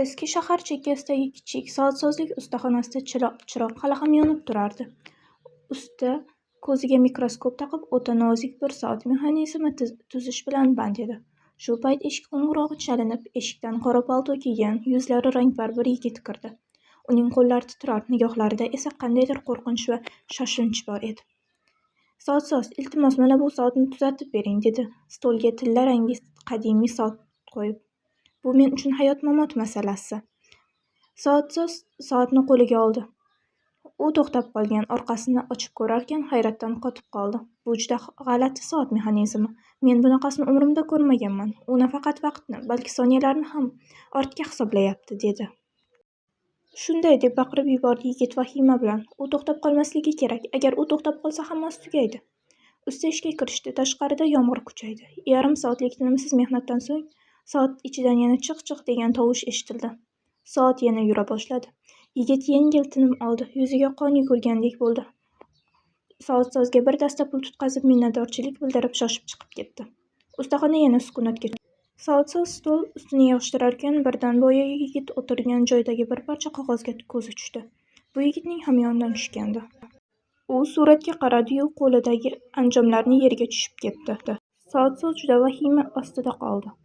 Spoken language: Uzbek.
Eski shahar chekkasidagi kichik soatsozlik ustaxonasida chiroq hali ham yonib turardi. Usta ko'ziga mikroskop taqib o'ta nozik bir soat mexanizmi tuzish bilan band edi. Shu payt eshik qo'ng'irog'i chalinib, eshikdan qora palto kiygan, yuzlari rangpar bir yigit kirdi. Uning qo'llari titrar, nigohlarida esa qandaydir qo'rqinch va shoshilinch bor edi. Soatsoz, iltimos, mana bu soatni tuzatib bering, dedi stolga tilla rangi qadimiy soat qo'yib. Bu men uchun hayot-mamot masalasi. Soatsoz soatni qo'liga oldi. U to'xtab qolgan, orqasini ochib ko'rarkan, hayratdan qotib qoldi. Bu juda g'alati soat mexanizmi. Men bunaqasini umrimda ko'rmaganman. U nafaqat vaqtni, balki soniyalarni ham ortga hisoblayapti, dedi. Shunday deb baqirib yubordi yigit vahima bilan. U to'xtab qolmasligi kerak. Agar u to'xtab qolsa, hammasi tugaydi. Usta ishga kirishdi. Tashqarida yomg'ir kuchaydi. Yarim soatlik tinimsiz mehnatdan so'ng soat ichidan yana chiq-chiq degan tovush eshitildi. Soat yana yura boshladi. Yigit yengil tinim oldi. Yuziga qon yugurgandek bo'ldi. Soatsozga bir dasta pul tutqazib minnatdorchilik bildirib shoshib chiqib ketdi. Ustaxona yana sukunatga cho'mdi. Soatsoz stol ustini yig'ishtirarkan, birdan boyagi yigit o'tirgan joydagi bir parcha qog'ozga ko'zi tushdi. Bu yigitning hamyonidan tushgandi. U suratga qaradi-yu, qo'lidagi anjomlarni yerga tushib ketdi. Soatsoz juda vahima ostida qoldi.